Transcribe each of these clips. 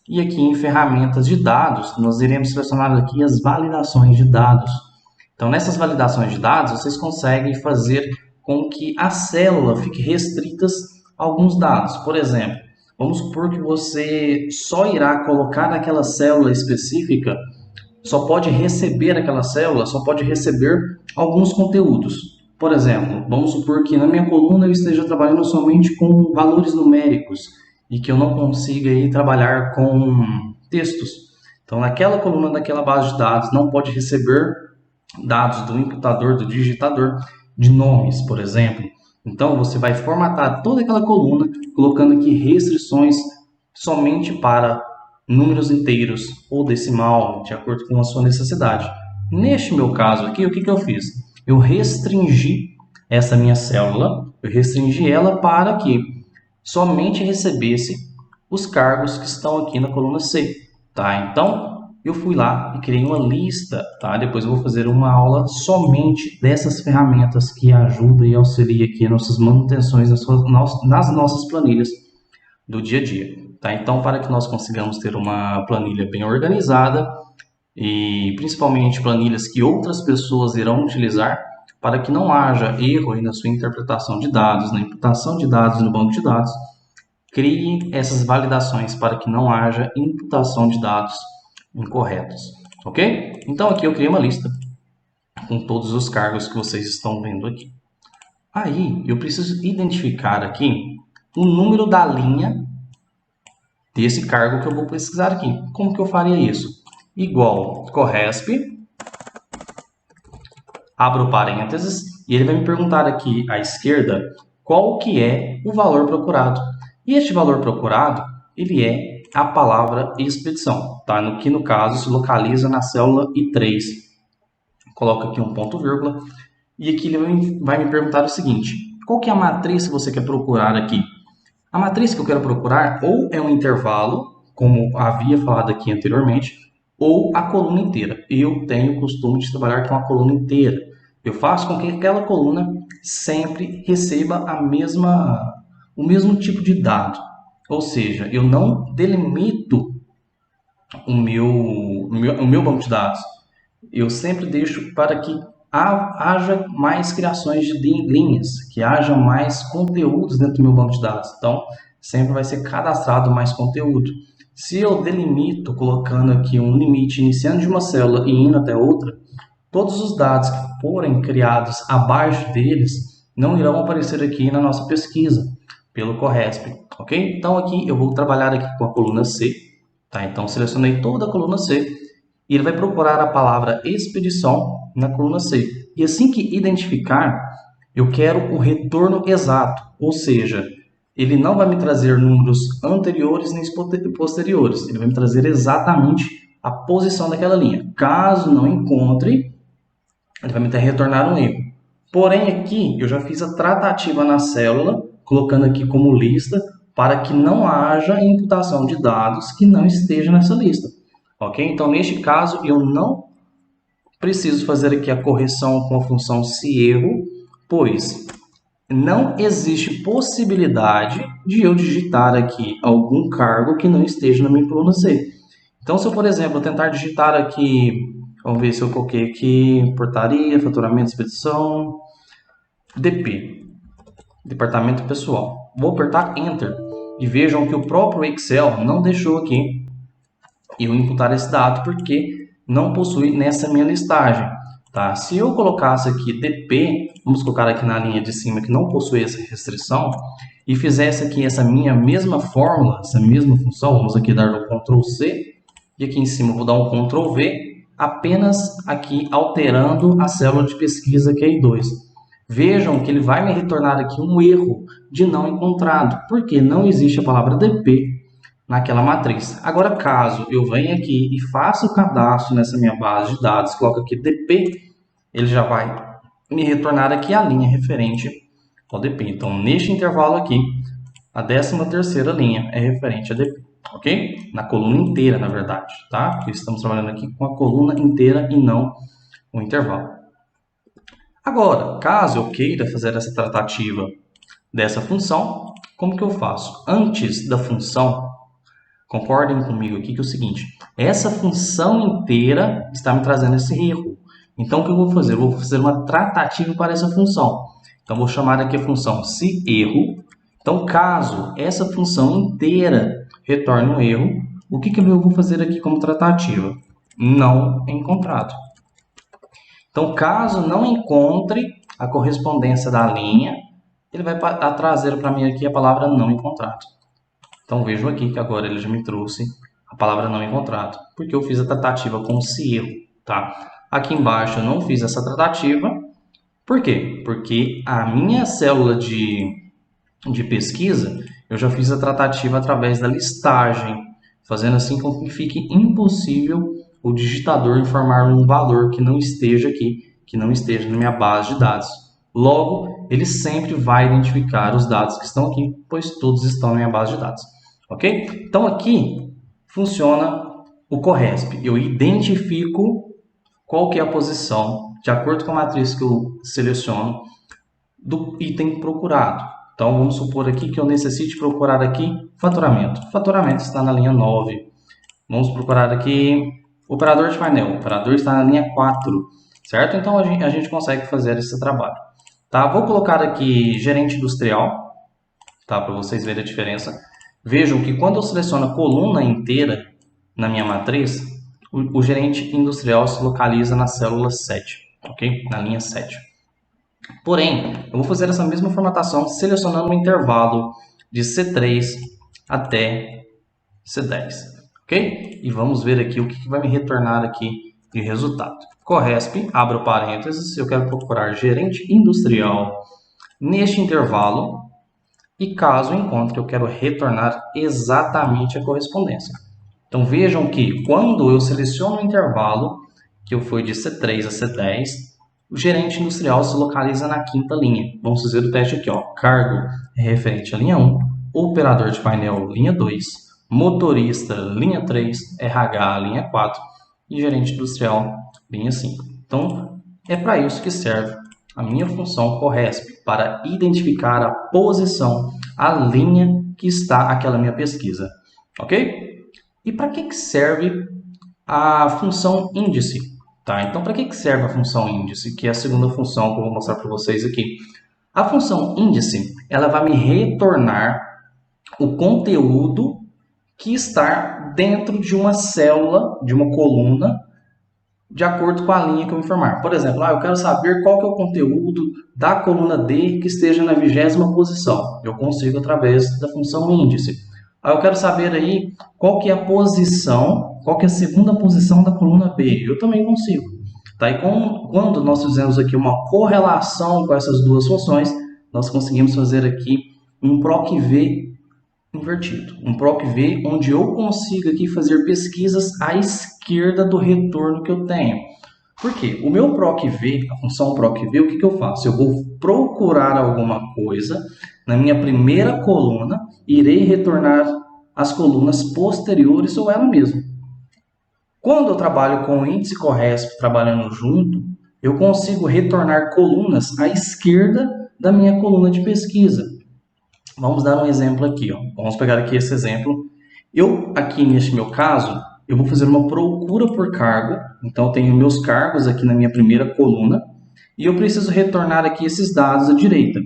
E aqui em ferramentas de dados, nós iremos selecionar aqui as validações de dados. Então, nessas validações de dados, vocês conseguem fazer com que a célula fique restritas a alguns dados. Por exemplo, vamos supor que você só irá colocar naquela célula específica, só pode receber aquela célula, só pode receber alguns conteúdos. Por exemplo, vamos supor que na minha coluna eu esteja trabalhando somente com valores numéricos e que eu não consiga aí trabalhar com textos. Então, naquela coluna daquela base de dados não pode receber dados do imputador, do digitador, de nomes, por exemplo. Então, você vai formatar toda aquela coluna, colocando aqui restrições somente para números inteiros ou decimal, de acordo com a sua necessidade. Neste meu caso aqui, o que eu fiz? Eu restringi essa minha célula, eu restringi ela para que somente recebesse os cargos que estão aqui na coluna C, tá? Então, eu fui lá e criei uma lista, tá? Depois eu vou fazer uma aula somente dessas ferramentas que ajudam e auxiliam aqui nossas manutenções nas nossas planilhas do dia a dia, tá? Então, para que nós consigamos ter uma planilha bem organizada e principalmente planilhas que outras pessoas irão utilizar, para que não haja erro aí na sua interpretação de dados, na imputação de dados no banco de dados, crie essas validações para que não haja imputação de dados incorretos, ok? Então aqui eu criei uma lista com todos os cargos que vocês estão vendo aqui. Aí eu preciso identificar aqui o número da linha desse cargo que eu vou pesquisar aqui. Como que eu faria isso? Igual corresp, abro parênteses, e ele vai me perguntar aqui à esquerda qual que é o valor procurado. E este valor procurado, ele é a palavra expedição, tá? Que no caso se localiza na célula I3. Coloca aqui um ponto vírgula, e aqui ele vai me perguntar o seguinte: qual que é a matriz que você quer procurar aqui? A matriz que eu quero procurar ou é um intervalo, como havia falado aqui anteriormente, ou a coluna inteira. Eu tenho o costume de trabalhar com a coluna inteira. Eu faço com que aquela coluna sempre receba o mesmo tipo de dado. Ou seja, eu não delimito o meu banco de dados. Eu sempre deixo para que haja mais criações de linhas, que haja mais conteúdos dentro do meu banco de dados. Então, sempre vai ser cadastrado mais conteúdo. Se eu delimito colocando aqui um limite iniciando de uma célula e indo até outra, todos os dados que forem criados abaixo deles não irão aparecer aqui na nossa pesquisa, pelo corresp, ok? Então aqui eu vou trabalhar aqui com a coluna C, tá? Então selecionei toda a coluna C e ele vai procurar a palavra expedição na coluna C. E assim que identificar, eu quero o retorno exato, ou seja, ele não vai me trazer números anteriores nem posteriores, ele vai me trazer exatamente a posição daquela linha. Caso não encontre, ele vai me retornar um erro. Porém, aqui eu já fiz a tratativa na célula, colocando aqui como lista, para que não haja imputação de dados que não esteja nessa lista. Ok? Então, neste caso, eu não preciso fazer aqui a correção com a função se erro, pois não existe possibilidade de eu digitar aqui algum cargo que não esteja na minha coluna C. Então, se eu, por exemplo, tentar digitar aqui, vamos ver se eu coloquei aqui, portaria, faturamento, expedição, DP, departamento pessoal. Vou apertar Enter e vejam que o próprio Excel não deixou aqui eu imputar esse dado porque não possui nessa minha listagem. Tá? Se eu colocasse aqui DP, vamos colocar aqui na linha de cima que não possui essa restrição, e fizesse aqui essa minha mesma fórmula, essa mesma função, vamos aqui dar o Ctrl C, e aqui em cima eu vou dar um Ctrl V, apenas aqui alterando a célula de pesquisa que é I2. Vejam que ele vai me retornar aqui um erro de não encontrado, porque não existe a palavra DP naquela matriz. Agora, caso eu venha aqui e faça o cadastro nessa minha base de dados, coloco aqui DP, ele já vai me retornar aqui a linha referente ao DP. Então, neste intervalo aqui, a 13ª linha é referente a DP, ok? Na coluna inteira, na verdade, tá? Porque estamos trabalhando aqui com a coluna inteira e não o intervalo. Agora, caso eu queira fazer essa tratativa dessa função, como que eu faço? Antes da função concordem comigo aqui que é o seguinte, essa função inteira está me trazendo esse erro. Então, o que eu vou fazer? Eu vou fazer uma tratativa para essa função. Então, vou chamar aqui a função se erro. Então, caso essa função inteira retorne um erro, o que eu vou fazer aqui como tratativa? Não encontrado. Então, caso não encontre a correspondência da linha, ele vai trazer para mim aqui a palavra não encontrado. Então, vejo aqui que agora ele já me trouxe a palavra não encontrado, porque eu fiz a tratativa com se erro, tá? Aqui embaixo eu não fiz essa tratativa. Por quê? Porque a minha célula de pesquisa, eu já fiz a tratativa através da listagem, fazendo assim com que fique impossível o digitador informar um valor que não esteja aqui, que não esteja na minha base de dados. Logo, ele sempre vai identificar os dados que estão aqui, pois todos estão na minha base de dados. Ok? Então, aqui funciona o CORRESP. Eu identifico qual que é a posição, de acordo com a matriz que eu seleciono, do item procurado. Então, vamos supor aqui que eu necessite procurar aqui faturamento. Faturamento está na linha 9. Vamos procurar aqui operador de painel. O operador está na linha 4, certo? Então, a gente consegue fazer esse trabalho. Tá? Vou colocar aqui gerente industrial, tá? Para vocês verem a diferença. Vejam que quando eu seleciono a coluna inteira na minha matriz, o gerente industrial se localiza na célula 7, ok? Na linha 7. Porém, eu vou fazer essa mesma formatação selecionando um intervalo de C3 até C10, ok? E vamos ver aqui o que vai me retornar aqui de resultado. CORRESP, abro parênteses, eu quero procurar gerente industrial neste intervalo e caso encontre, eu quero retornar exatamente a correspondência. Então vejam que quando eu seleciono o intervalo, que eu fui de C3 a C10, o gerente industrial se localiza na quinta linha. Vamos fazer o teste aqui, ó. Cargo é referente à linha 1, operador de painel, linha 2, motorista, linha 3, RH, linha 4 e gerente industrial, linha 5. Então, é para isso que serve a minha função CORRESP, para identificar a posição, a linha que está aquela minha pesquisa. Ok? E para que serve a função índice? Tá? Então, para que serve a função índice, que é a segunda função que eu vou mostrar para vocês aqui? A função índice, ela vai me retornar o conteúdo que está dentro de uma célula, de uma coluna, de acordo com a linha que eu informar. Por exemplo, eu quero saber qual que é o conteúdo da coluna D que esteja na 20ª posição. Eu consigo através da função índice. Eu quero saber aí qual que é a posição, qual que é a segunda posição da coluna B. Eu também consigo. Tá? E quando nós fizemos aqui uma correlação com essas duas funções, nós conseguimos fazer aqui um PROC-V invertido. Um PROC-V onde eu consigo aqui fazer pesquisas à esquerda do retorno que eu tenho. Por quê? O meu PROC-V, a função PROC-V, o que eu faço? Eu vou procurar alguma coisa na minha primeira coluna e irei retornar as colunas posteriores ou ela mesma. Quando eu trabalho com o índice CORRESP trabalhando junto, eu consigo retornar colunas à esquerda da minha coluna de pesquisa. Vamos dar um exemplo aqui, ó. Vamos pegar aqui esse exemplo. Aqui neste meu caso, eu vou fazer uma procura por cargo. Então, eu tenho meus cargos aqui na minha primeira coluna. E eu preciso retornar aqui esses dados à direita.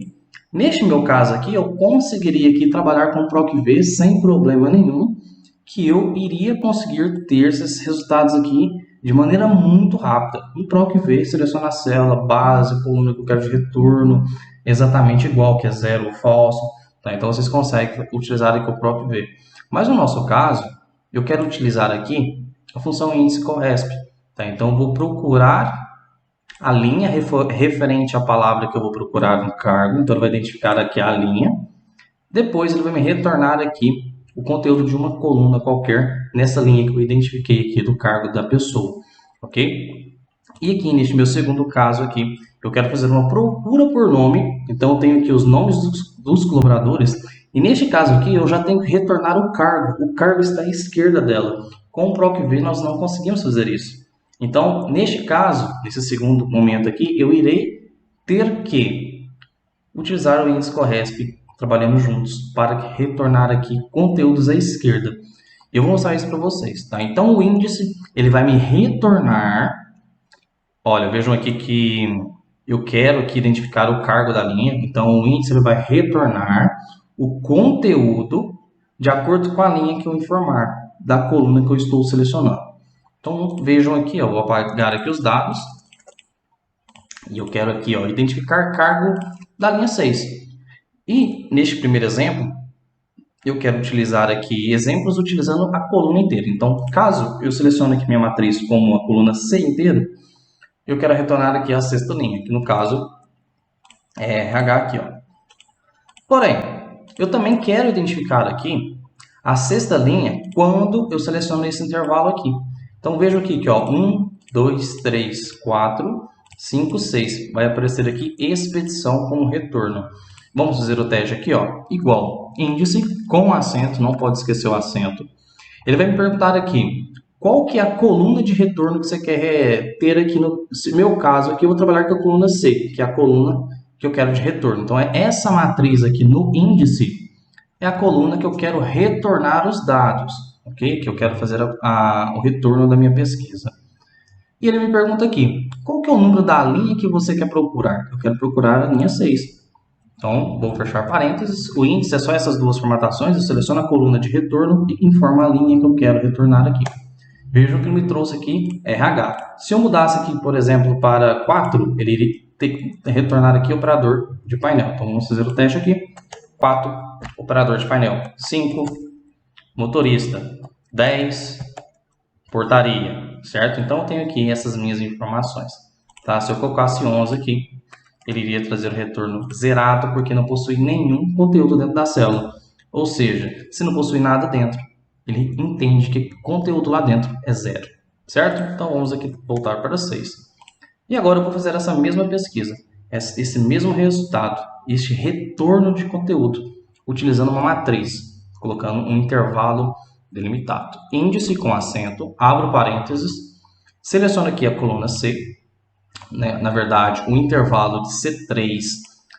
Neste meu caso aqui, eu conseguiria aqui trabalhar com PROC-V sem problema nenhum. Que eu iria conseguir ter esses resultados aqui de maneira muito rápida. Um PROC-V, seleciona a célula, base, coluna que eu quero de retorno, exatamente igual, que é zero ou falso. Tá? Então, vocês conseguem utilizar aqui o PROC-V. Mas no nosso caso, eu quero utilizar aqui a função índice CORRESP. Tá? Então, eu vou procurar a linha referente à palavra que eu vou procurar no cargo. Então, ele vai identificar aqui a linha. Depois, ele vai me retornar aqui o conteúdo de uma coluna qualquer nessa linha que eu identifiquei aqui do cargo da pessoa. Ok? E aqui, neste meu segundo caso aqui, eu quero fazer uma procura por nome. Então, eu tenho aqui os nomes dos colaboradores. E neste caso aqui, eu já tenho que retornar o cargo. O cargo está à esquerda dela. Com o PROC-V, nós não conseguimos fazer isso. Então, neste caso, nesse segundo momento aqui, eu irei ter que utilizar o índice CORRESP, trabalhando juntos, para retornar aqui conteúdos à esquerda. Eu vou mostrar isso para vocês, tá? Então o índice, ele vai me retornar. Olha, vejam aqui que eu quero aqui identificar o cargo da linha. Então o índice ele vai retornar o conteúdo de acordo com a linha que eu informar da coluna que eu estou selecionando. Então vejam aqui, ó, vou apagar aqui os dados e eu quero aqui, ó, identificar cargo da linha 6. E neste primeiro exemplo, eu quero utilizar aqui exemplos utilizando a coluna inteira. Então, caso eu selecione aqui minha matriz como a coluna C inteira, eu quero retornar aqui a sexta linha, que no caso é RH aqui, ó. Porém, eu também quero identificar aqui a sexta linha quando eu seleciono esse intervalo aqui. Então, vejo aqui que, ó, 1, 2, 3, 4, 5, 6. Vai aparecer aqui expedição como retorno. Vamos fazer o teste aqui, ó, igual índice com acento, não pode esquecer o acento. Ele vai me perguntar aqui, qual que é a coluna de retorno que você quer ter aqui no meu caso aqui eu vou trabalhar com a coluna C, que é a coluna que eu quero de retorno. Então é essa matriz aqui no índice é a coluna que eu quero retornar os dados, ok? Que eu quero fazer o retorno da minha pesquisa. E ele me pergunta aqui, qual que é o número da linha que você quer procurar? Eu quero procurar a linha 6. Então, vou fechar parênteses. O índice é só essas duas formatações. Eu seleciono a coluna de retorno e informo a linha que eu quero retornar aqui. Vejam que ele me trouxe aqui RH. Se eu mudasse aqui, por exemplo, para 4, ele iria ter que retornar aqui operador de painel. Então, vamos fazer o teste aqui. 4, operador de painel. 5, motorista. 10, portaria. Certo? Então, eu tenho aqui essas minhas informações. Tá? Se eu colocasse 11 aqui, ele iria trazer o retorno zerado, porque não possui nenhum conteúdo dentro da célula. Ou seja, se não possui nada dentro, ele entende que conteúdo lá dentro é zero. Certo? Então vamos aqui voltar para 6. E agora eu vou fazer essa mesma pesquisa, esse mesmo resultado, este retorno de conteúdo, utilizando uma matriz, colocando um intervalo delimitado. Índice com acento, abro parênteses, seleciono aqui a coluna C, né, na verdade, o intervalo de C3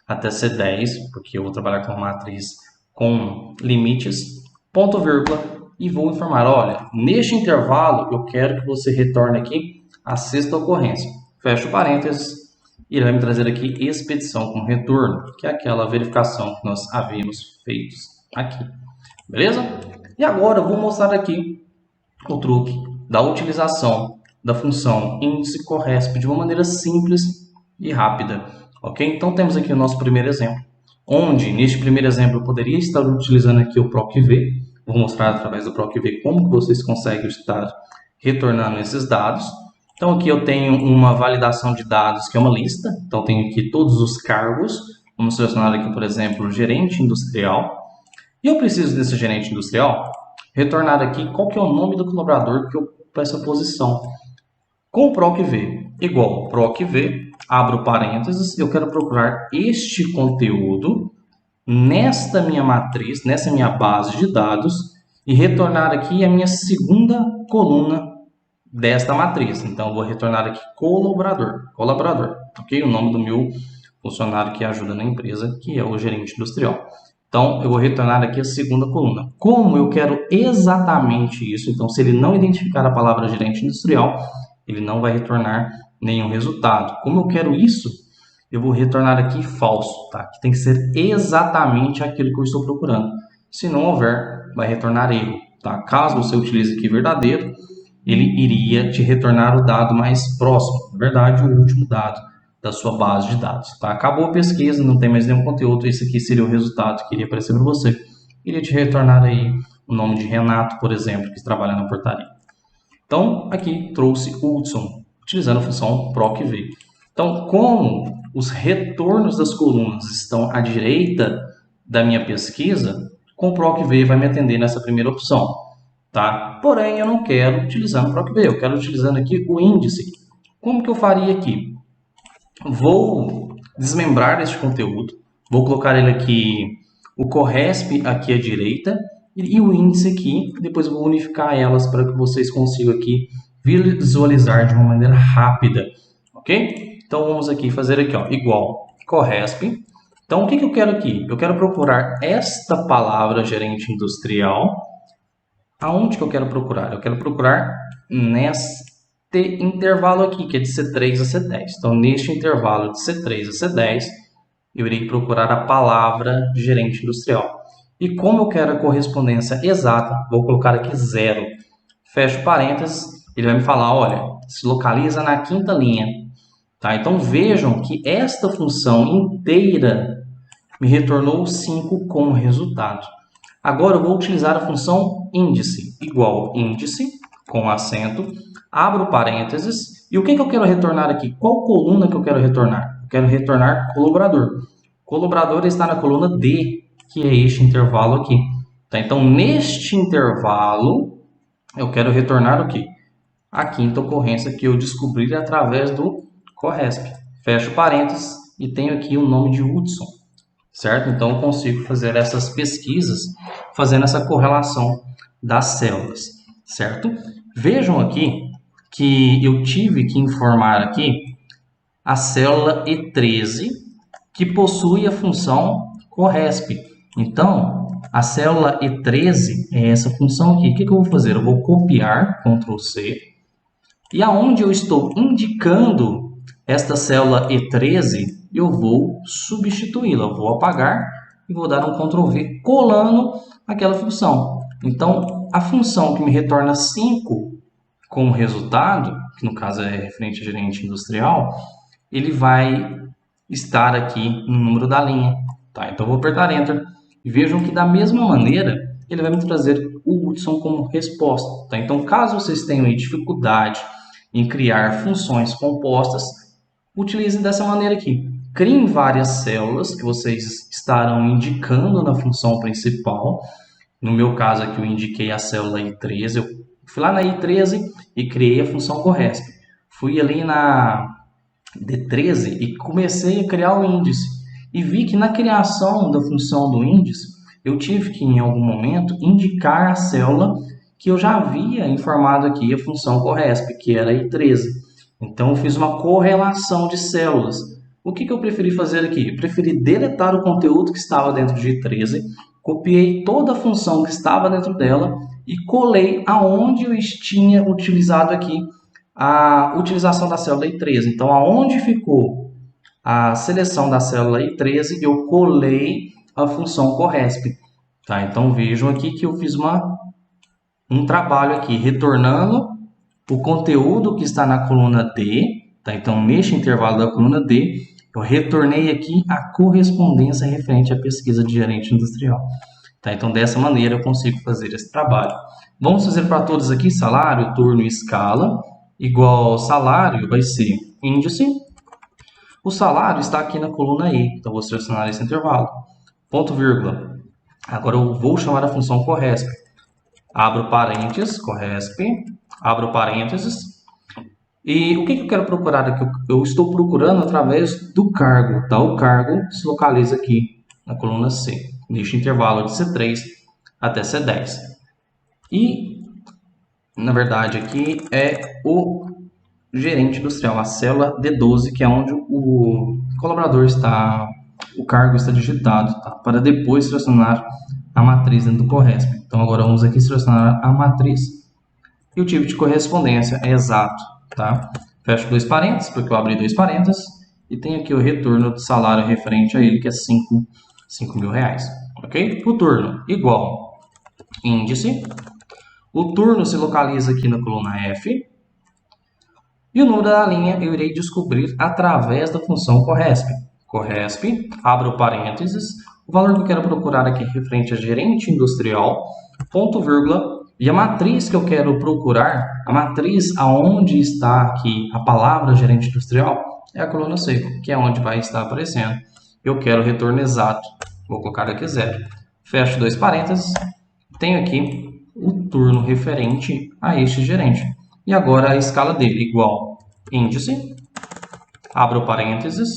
até C10, porque eu vou trabalhar com uma matriz com limites, ponto vírgula, e vou informar, olha, neste intervalo eu quero que você retorne aqui a sexta ocorrência. Fecho parênteses, e ele vai me trazer aqui expedição com retorno, que é aquela verificação que nós havíamos feito aqui. Beleza? E agora eu vou mostrar aqui o truque da utilização da função índice corresp de uma maneira simples e rápida, ok? Então temos aqui o nosso primeiro exemplo, onde neste primeiro exemplo eu poderia estar utilizando aqui o PROC-V, vou mostrar através do PROC-V como que vocês conseguem estar retornando esses dados. Então aqui eu tenho uma validação de dados que é uma lista, então tenho aqui todos os cargos, vamos selecionar aqui por exemplo gerente industrial, e eu preciso desse gerente industrial retornar aqui qual que é o nome do colaborador que ocupa essa posição. Com o PROC-V igual PROC-V, abro parênteses, eu quero procurar este conteúdo nesta minha matriz, nessa minha base de dados e retornar aqui a minha segunda coluna desta matriz. Então, eu vou retornar aqui colaborador, ok? O nome do meu funcionário que ajuda na empresa, que é o gerente industrial. Então, eu vou retornar aqui a segunda coluna. Como eu quero exatamente isso, então, se ele não identificar a palavra gerente industrial, ele não vai retornar nenhum resultado. Como eu quero isso, eu vou retornar aqui falso, tá? Que tem que ser exatamente aquilo que eu estou procurando. Se não houver, vai retornar erro, tá? Caso você utilize aqui verdadeiro, ele iria te retornar o dado mais próximo, na verdade, o último dado da sua base de dados, tá? Acabou a pesquisa, não tem mais nenhum conteúdo, esse aqui seria o resultado que iria aparecer para você. Iria te retornar aí o nome de Renato, por exemplo, que trabalha na portaria. Então, aqui trouxe Hudson, utilizando a função PROC-V. Então, como os retornos das colunas estão à direita da minha pesquisa, com o PROC-V vai me atender nessa primeira opção, tá? Porém, eu não quero utilizando o PROC-V, eu quero utilizando aqui o índice. Como que eu faria aqui? Vou desmembrar este conteúdo, vou colocar ele aqui, o corresp aqui à direita, e o índice aqui, depois eu vou unificar elas para que vocês consigam aqui visualizar de uma maneira rápida, ok? Então vamos aqui fazer aqui, ó, igual corresp. Então o que eu quero aqui? Eu quero procurar esta palavra gerente industrial aonde que eu quero procurar? Eu quero procurar neste intervalo aqui, que é de C3 a C10. Então, neste intervalo de C3 a C10, eu irei procurar a palavra gerente industrial. E como eu quero a correspondência exata, vou colocar aqui 0. Fecho parênteses, ele vai me falar, olha, se localiza na quinta linha. Tá? Então, vejam que esta função inteira me retornou 5 como resultado. Agora, eu vou utilizar a função índice, igual índice, com acento, abro parênteses, e o que eu quero retornar aqui? Qual coluna que eu quero retornar? Eu quero retornar colaborador. Colaborador está na coluna D, que é este intervalo aqui. Tá? Então, neste intervalo, eu quero retornar o quê? A quinta ocorrência que eu descobri através do CORRESP. Fecho parênteses e tenho aqui o nome de Hudson. Certo? Então, eu consigo fazer essas pesquisas fazendo essa correlação das células, certo? Vejam aqui que eu tive que informar aqui a célula E13, que possui a função CORRESP. Então, a célula E13 é essa função aqui. O que eu vou fazer? Eu vou copiar, Ctrl C, e aonde eu estou indicando esta célula E13, eu vou substituí-la, vou apagar e vou dar um Ctrl V colando aquela função. Então, a função que me retorna 5 como resultado, que no caso é referente a gerente industrial, ele vai estar aqui no número da linha. Tá? Então, eu vou apertar Enter e vejam que da mesma maneira ele vai me trazer o Hudson como resposta. Tá? Então, caso vocês tenham dificuldade em criar funções compostas, utilizem dessa maneira aqui. Criem várias células que vocês estarão indicando na função principal. No meu caso aqui eu indiquei a célula I13. Eu fui lá na I13 e criei a função CORRESP. Fui ali na D13 e comecei a criar o índice. E vi que na criação da função do índice, eu tive que em algum momento indicar a célula que eu já havia informado aqui a função CORRESP, que era a I13. Então eu fiz uma correlação de células. O que eu preferi fazer aqui? Eu preferi deletar o conteúdo que estava dentro de I13, copiei toda a função que estava dentro dela e colei aonde eu tinha utilizado aqui a utilização da célula I13. Então, aonde ficou a seleção da célula I13, eu colei a função CORRESP. Tá? Então, vejam aqui que eu fiz um trabalho aqui, retornando o conteúdo que está na coluna D. Tá? Então, neste intervalo da coluna D, eu retornei aqui a correspondência referente à pesquisa de gerente industrial. Tá? Então, dessa maneira, eu consigo fazer esse trabalho. Vamos fazer para todos aqui, salário, turno e escala. Igual salário vai ser índice. O salário está aqui na coluna E. Então, vou selecionar esse intervalo. Ponto, vírgula. Agora, eu vou chamar a função CORRESP. Abro parênteses, CORRESP. Abro parênteses. E o que eu quero procurar aqui? Eu estou procurando através do cargo. Tá? O cargo se localiza aqui na coluna C, neste intervalo de C3 até C10. E, na verdade, aqui é o gerente industrial, a célula D12, que é onde o colaborador está, o cargo está digitado, tá? Para depois selecionar a matriz dentro do CORRESP. Então, agora vamos aqui selecionar a matriz e o tipo de correspondência é exato. Tá? Fecho dois parênteses, porque eu abri dois parênteses, e tenho aqui o retorno do salário referente a ele, que é 5 mil reais. Ok? O turno igual índice. O turno se localiza aqui na coluna F. E o número da linha eu irei descobrir através da função CORRESP. CORRESP, abro parênteses, o valor que eu quero procurar aqui referente a gerente industrial, ponto, vírgula, e a matriz que eu quero procurar, a matriz aonde está aqui a palavra gerente industrial, é a coluna C, que é onde vai estar aparecendo. Eu quero o retorno exato, vou colocar aqui 0. Fecho dois parênteses, tenho aqui o turno referente a este gerente. E agora a escala dele, igual índice, abro parênteses,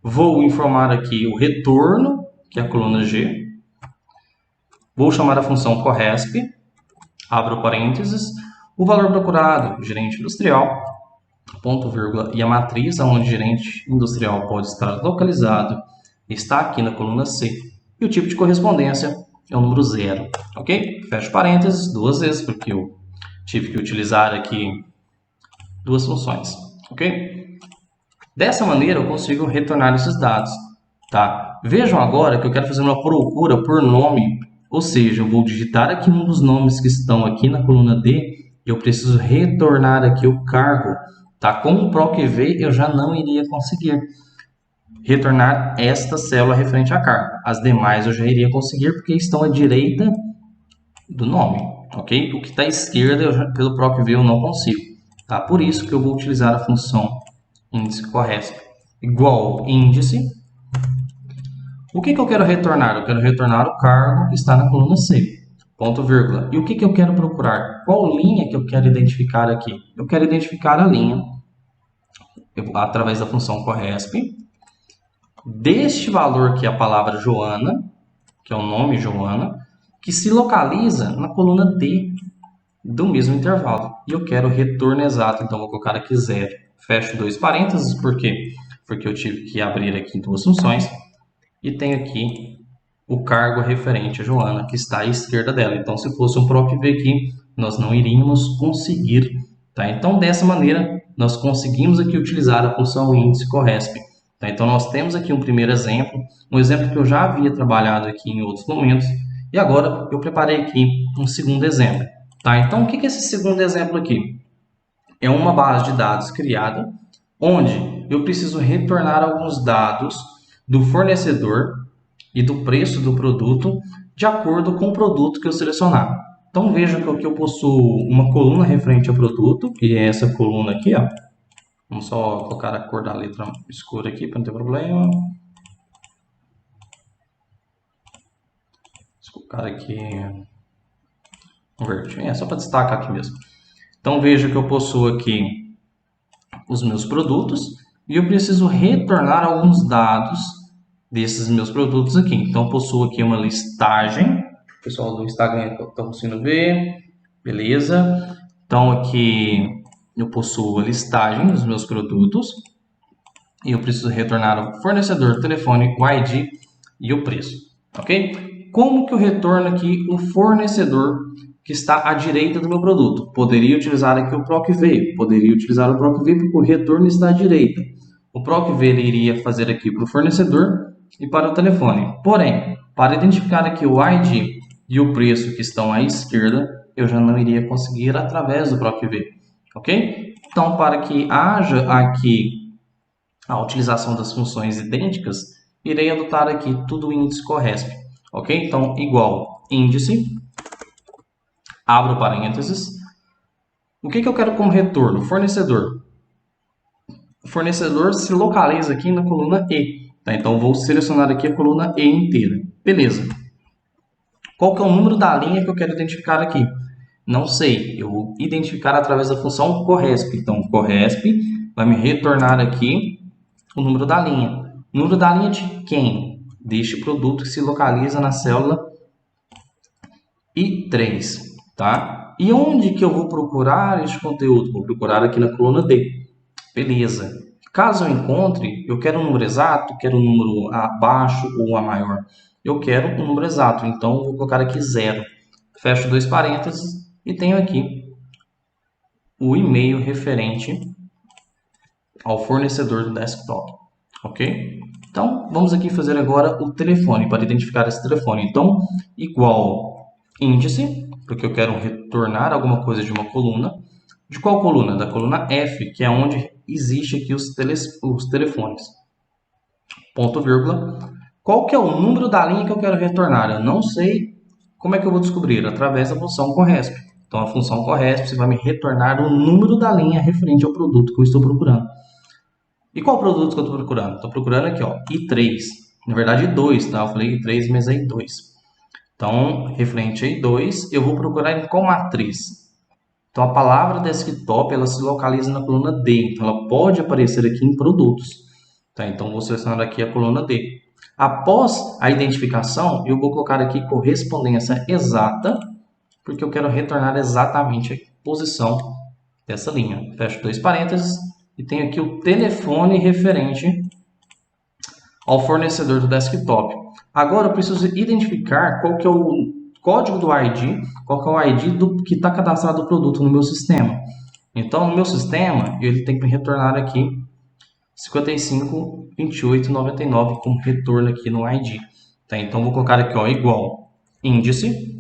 vou informar aqui o retorno, que é a coluna G, vou chamar a função CORRESP, abro parênteses, o valor procurado, gerente industrial, ponto, vírgula, e a matriz onde o gerente industrial pode estar localizado está aqui na coluna C. E o tipo de correspondência é o número 0, ok? Fecho parênteses 2 vezes, porque eu tive que utilizar aqui duas funções, ok? Dessa maneira eu consigo retornar esses dados, tá? Vejam agora que eu quero fazer uma procura por nome, ou seja, eu vou digitar aqui um dos nomes que estão aqui na coluna D e eu preciso retornar aqui o cargo, tá? Com o PROC-V eu já não iria conseguir retornar esta célula referente a cargo. As demais eu já iria conseguir porque estão à direita do nome, ok? O que está à esquerda, pelo PROC-V eu não consigo, tá? Por isso que eu vou utilizar a função índice corresp igual índice. O que eu quero retornar? Eu quero retornar o cargo que está na coluna C, ponto vírgula. E o que eu quero procurar? Qual linha que eu quero identificar aqui? Eu quero identificar a linha através da função corresp deste valor que é a palavra Joana, que é o nome Joana, que se localiza na coluna D do mesmo intervalo. E eu quero retorno exato, então vou colocar aqui 0. Fecho dois parênteses, por quê? Porque eu tive que abrir aqui duas funções e tenho aqui o cargo referente a Joana, que está à esquerda dela. Então, se fosse um PROC-V aqui, nós não iríamos conseguir, tá? Então, dessa maneira, nós conseguimos aqui utilizar a função índice corresp. Tá? Então, nós temos aqui um primeiro exemplo, um exemplo que eu já havia trabalhado aqui em outros momentos, e agora eu preparei aqui um segundo exemplo. Tá? Então, o que é esse segundo exemplo aqui? É uma base de dados criada, onde eu preciso retornar alguns dados do fornecedor e do preço do produto de acordo com o produto que eu selecionar. Então, veja que aqui eu possuo uma coluna referente ao produto, que é essa coluna aqui, ó. Vamos só colocar a cor da letra escura aqui para não ter problema. Vou colocar aqui um verde, só para destacar aqui mesmo. Então, veja que eu possuo aqui os meus produtos e eu preciso retornar alguns dados desses meus produtos aqui. Então, eu possuo aqui uma listagem. O pessoal do Instagram está conseguindo ver. Beleza. Então, aqui eu possuo a listagem dos meus produtos e eu preciso retornar o fornecedor, o telefone, o ID e o preço. Ok? Como que eu retorno aqui o fornecedor que está à direita do meu produto? Poderia utilizar aqui o PROC-V, poderia utilizar o PROC-V porque o retorno está à direita. O PROC-V ele iria fazer aqui para o fornecedor e para o telefone. Porém, para identificar aqui o ID e o preço que estão à esquerda, eu já não iria conseguir através do PROC-V. Ok? Então, para que haja aqui a utilização das funções idênticas, irei adotar aqui tudo índice corresp. Ok? Então, igual índice, abro parênteses. O que eu quero como retorno? Fornecedor. O fornecedor se localiza aqui na coluna E. Tá? Então, vou selecionar aqui a coluna E inteira. Beleza. Qual que é o número da linha que eu quero identificar aqui? Não sei. Eu vou identificar através da função corresp. Então, corresp vai me retornar aqui o número da linha. O número da linha de quem? Deste produto que se localiza na célula I3. Tá? E onde que eu vou procurar este conteúdo? Vou procurar aqui na coluna D. Beleza. Caso eu encontre, eu quero um número exato, quero um número abaixo ou a maior. Eu quero um número exato, então vou colocar aqui 0. Fecho dois parênteses e tenho aqui o e-mail referente ao fornecedor do desktop. Ok? Então, vamos aqui fazer agora o telefone, para identificar esse telefone. Então, igual índice, porque eu quero retornar alguma coisa de uma coluna. De qual coluna? Da coluna F, que é onde existe aqui os telefones. Ponto, vírgula. Qual que é o número da linha que eu quero retornar? Eu não sei. Como é que eu vou descobrir? Através da função corresp. Então, a função corresp vai me retornar o número da linha referente ao produto que eu estou procurando. E qual produto que eu estou procurando? Estou procurando aqui, ó, I3. Na verdade, I2, tá? Eu falei I3, mas é I2. Então, referente a I2, eu vou procurar em qual matriz? Então, a palavra desktop, ela se localiza na coluna D. Então, ela pode aparecer aqui em produtos. Tá? Então, vou selecionar aqui a coluna D. Após a identificação, eu vou colocar aqui correspondência exata, porque eu quero retornar exatamente a posição dessa linha. Fecho dois parênteses e tenho aqui o telefone referente ao fornecedor do desktop. Agora eu preciso identificar qual que é o código do ID, qual que é o ID que está cadastrado o produto no meu sistema. Então, no meu sistema, ele tem que me retornar aqui 552899 como retorno aqui no ID. Tá? Então, vou colocar aqui, ó, igual índice,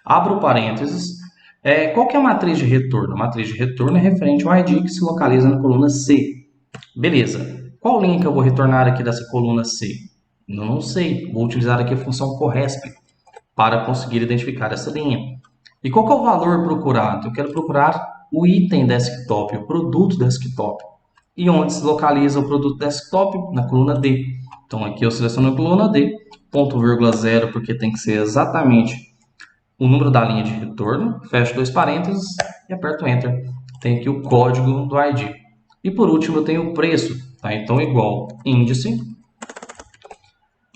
abro parênteses. Qual que é a matriz de retorno? A matriz de retorno é referente ao ID que se localiza na coluna C. Beleza. Qual linha que eu vou retornar aqui dessa coluna C? Eu não sei. Vou utilizar aqui a função corresp para conseguir identificar essa linha. E qual que é o valor procurado? Eu quero procurar o item desktop, o produto desktop. E onde se localiza o produto desktop? Na coluna D. Então aqui eu seleciono a coluna D, ponto vírgula zero, porque tem que ser exatamente o número da linha de retorno, fecho dois parênteses e aperto Enter. Tem aqui o código do ID. E por último eu tenho o preço, tá? Então igual índice,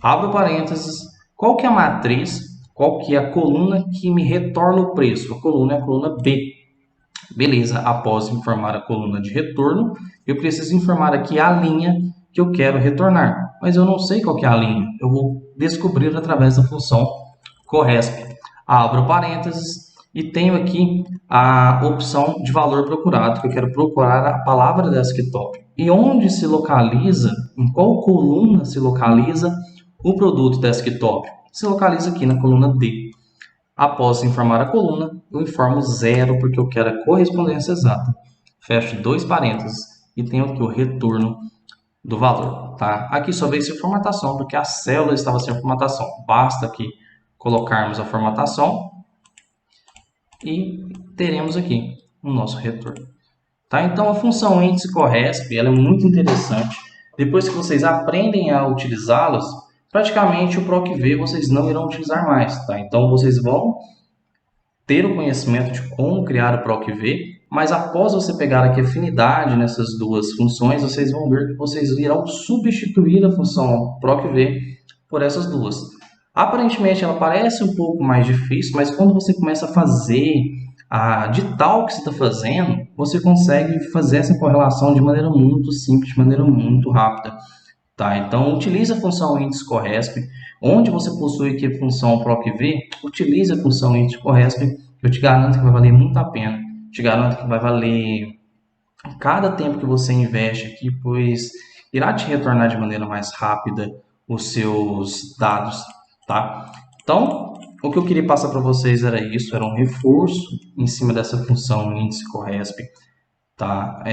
abro parênteses, qual que é a matriz, qual que é a coluna que me retorna o preço? A coluna é a coluna B. Beleza, após informar a coluna de retorno, eu preciso informar aqui a linha que eu quero retornar. Mas eu não sei qual que é a linha, eu vou descobrir através da função corresp. Abro parênteses e tenho aqui a opção de valor procurado, que eu quero procurar a palavra desktop. E onde se localiza, em qual coluna se localiza o produto desktop? Se localiza aqui na coluna D. Após informar a coluna, eu informo 0 porque eu quero a correspondência exata. Fecho dois parênteses e tenho aqui o retorno do valor. Tá? Aqui só veio sem formatação porque a célula estava sem formatação. Basta aqui colocarmos a formatação e teremos aqui o nosso retorno. Tá? Então a função índice corresp ela é muito interessante. Depois que vocês aprendem a utilizá-las, praticamente o PROC-V vocês não irão utilizar mais. Tá? Então vocês vão ter o conhecimento de como criar o PROC-V, mas após você pegar aqui afinidade nessas duas funções, vocês vão ver que vocês irão substituir a função PROC-V por essas duas. Aparentemente ela parece um pouco mais difícil, mas quando você começa a fazer de tal que você está fazendo, você consegue fazer essa correlação de maneira muito simples, de maneira muito rápida. Tá? Então, utilize a função índice corresp. Onde você possui aqui a função PROC-V, utilize a função índice corresp. Eu te garanto que vai valer muito a pena. Te garanto que vai valer cada tempo que você investe aqui, pois irá te retornar de maneira mais rápida os seus dados. Tá? Então, o que eu queria passar para vocês era isso, era um reforço em cima dessa função índice corresp. Tá?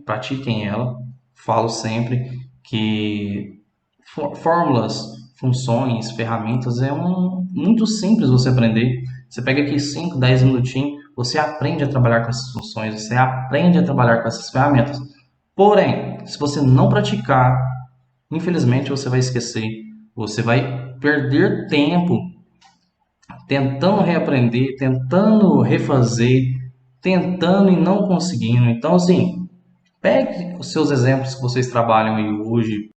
Pratiquem ela. Falo sempre que fórmulas, funções, ferramentas muito simples você aprender. Você pega aqui 5, 10 minutinhos, você aprende a trabalhar com essas funções, você aprende a trabalhar com essas ferramentas. Porém, se você não praticar, infelizmente você vai esquecer, você vai perder tempo tentando reaprender, tentando refazer, tentando e não conseguindo. Então, assim, pegue os seus exemplos que vocês trabalham aí hoje,